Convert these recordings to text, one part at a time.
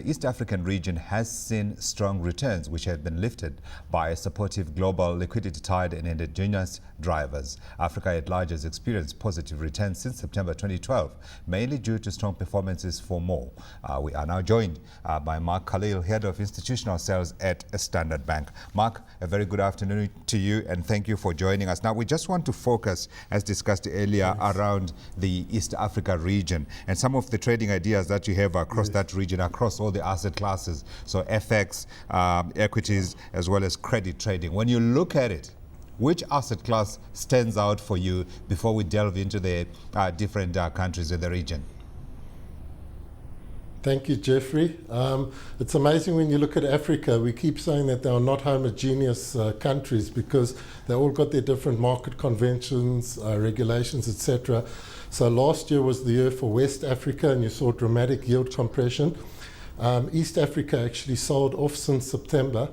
The East African region has seen strong returns, which have been lifted by a supportive global liquidity tide and endogenous drivers. Africa at large has experienced positive returns since September 2012, mainly due to strong performances for more. We are now joined by Mark Kalil, Head of Institutional Sales at Standard Bank. Mark, a very good afternoon to you, and thank you for joining us. Now, we just want to focus, as discussed earlier, around the East Africa region and some of the trading ideas that you have across that region, across all the asset classes, so FX, equities, as well as credit trading. When you look at it, which asset class stands out for you before we delve into the different countries in the region? Thank you, Jeffrey. It's amazing when you look at Africa, we keep saying that they are not homogeneous countries because they all got their different market conventions, regulations, etc. So last year was the year for West Africa, and you saw dramatic yield compression. East Africa actually sold off since September,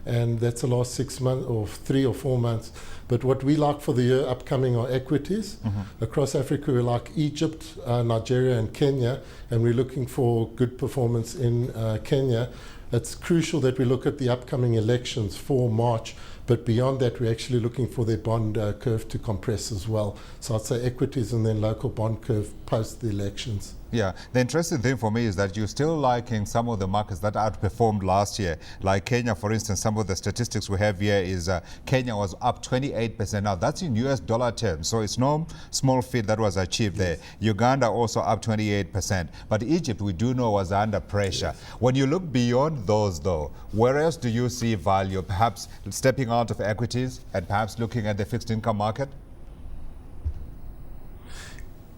and that's the last 6 months or 3 or 4 months. But what we like for the year upcoming are equities. Across Africa, we like Egypt, Nigeria, and Kenya, and we're looking for good performance in Kenya. It's crucial that we look at the upcoming elections for March, but beyond that, we're actually looking for their bond curve to compress as well. So I'd say equities and then local bond curve post the elections. Yeah, the interesting thing for me is that you're still liking some of the markets that outperformed last year. Like Kenya, for instance, some of the statistics we have here is Kenya was up 28%. Now, that's in US dollar terms, so it's no small feat that was achieved there. Uganda also up 28%. But Egypt, we do know, was under pressure. When you look beyond those, though, where else do you see value? Perhaps stepping out of equities and perhaps looking at the fixed income market?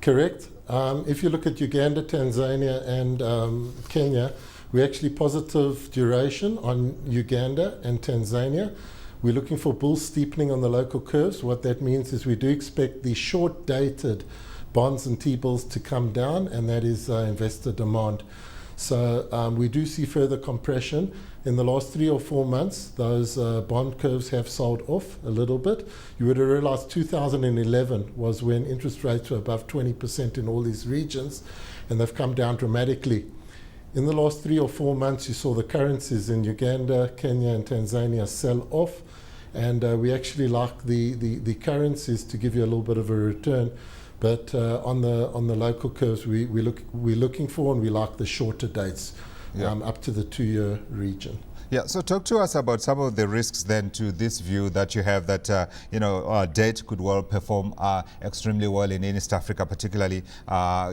Correct. If you look at Uganda, Tanzania, and Kenya, we're actually positive duration on Uganda and Tanzania. We're looking for bull steepening on the local curves. What that means is we do expect the short-dated bonds and T-bills to come down, and that is investor demand. So we do see further compression. In the last 3 or 4 months, those bond curves have sold off a little bit. You would have realized 2011 was when interest rates were above 20% in all these regions, and they've come down dramatically. In the last 3 or 4 months, you saw the currencies in Uganda, Kenya, and Tanzania sell off, and we actually like the currencies to give you a little bit of a return. But on the local curves, we're looking for, and we like the shorter dates, up to the 2-year region. Yeah, so talk to us about some of the risks then to this view that you have that, debt could well perform extremely well in East Africa, particularly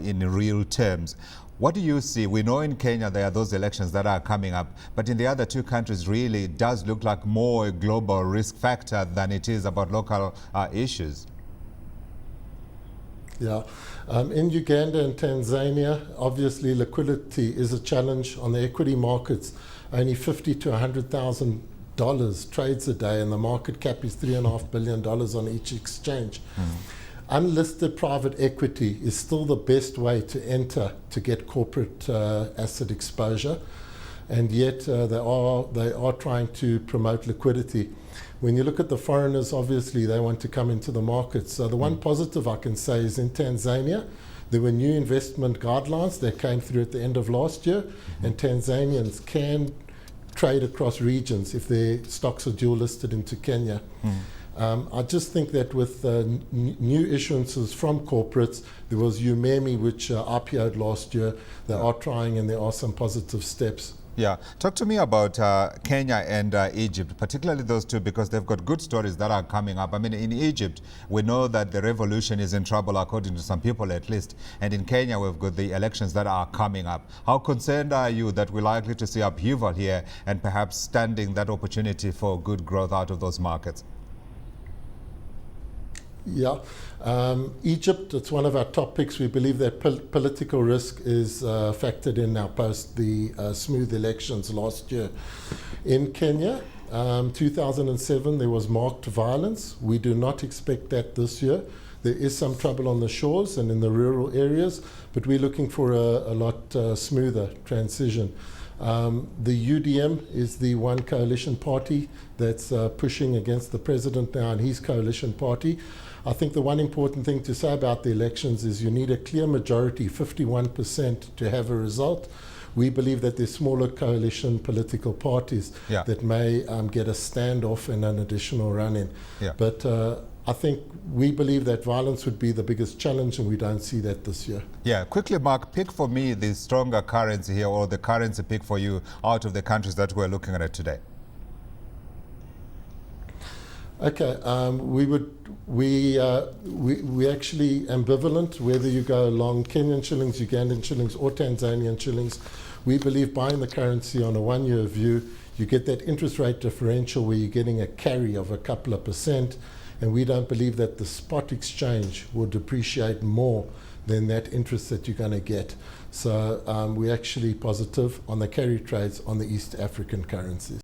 in real terms. What do you see? We know in Kenya there are those elections that are coming up, but in the other 2 countries really it does look like more a global risk factor than it is about local issues. Yeah. In Uganda and Tanzania, obviously liquidity is a challenge on the equity markets. Only $50,000 to $100,000 trades a day, and the market cap is $3.5 billion on each exchange. Unlisted private equity is still the best way to enter to get corporate asset exposure, and yet they are trying to promote liquidity. When you look at the foreigners, obviously they want to come into the market. So the one positive I can say is in Tanzania, there were new investment guidelines that came through at the end of last year, and Tanzanians can trade across regions if their stocks are dual listed into Kenya. I just think that with new issuances from corporates, there was UMEMI, which IPO'd last year. They are trying, and there are some positive steps. Yeah, talk to me about Kenya and Egypt, particularly those two, because they've got good stories that are coming up. I mean, in Egypt, we know that the revolution is in trouble, according to some people at least. And in Kenya, we've got the elections that are coming up. How concerned are you that we're likely to see upheaval here and perhaps standing that opportunity for good growth out of those markets? Yeah, Egypt, it's one of our top picks. We believe that political risk is factored in now post the smooth elections last year. In Kenya, 2007, there was marked violence. We do not expect that this year. There is some trouble on the shores and in the rural areas, but we're looking for a lot smoother transition. The UDM is the one coalition party that's pushing against the president now and his coalition party. I think the one important thing to say about the elections is you need a clear majority, 51%, to have a result. We believe that there's smaller coalition political parties Yeah. that may get a standoff and an additional run-in. Yeah. But I think we believe that violence would be the biggest challenge, and we don't see that this year. Yeah, quickly, Mark, pick for me the stronger currency here, or the currency pick for you out of the countries that we're looking at today. Okay, we actually ambivalent whether you go along Kenyan shillings, Ugandan shillings, or Tanzanian shillings. We believe buying the currency on a one-year view, you get that interest rate differential where you're getting a carry of a couple of %, and we don't believe that the spot exchange will depreciate more than that interest that you're going to get. So we're actually positive on the carry trades on the East African currencies.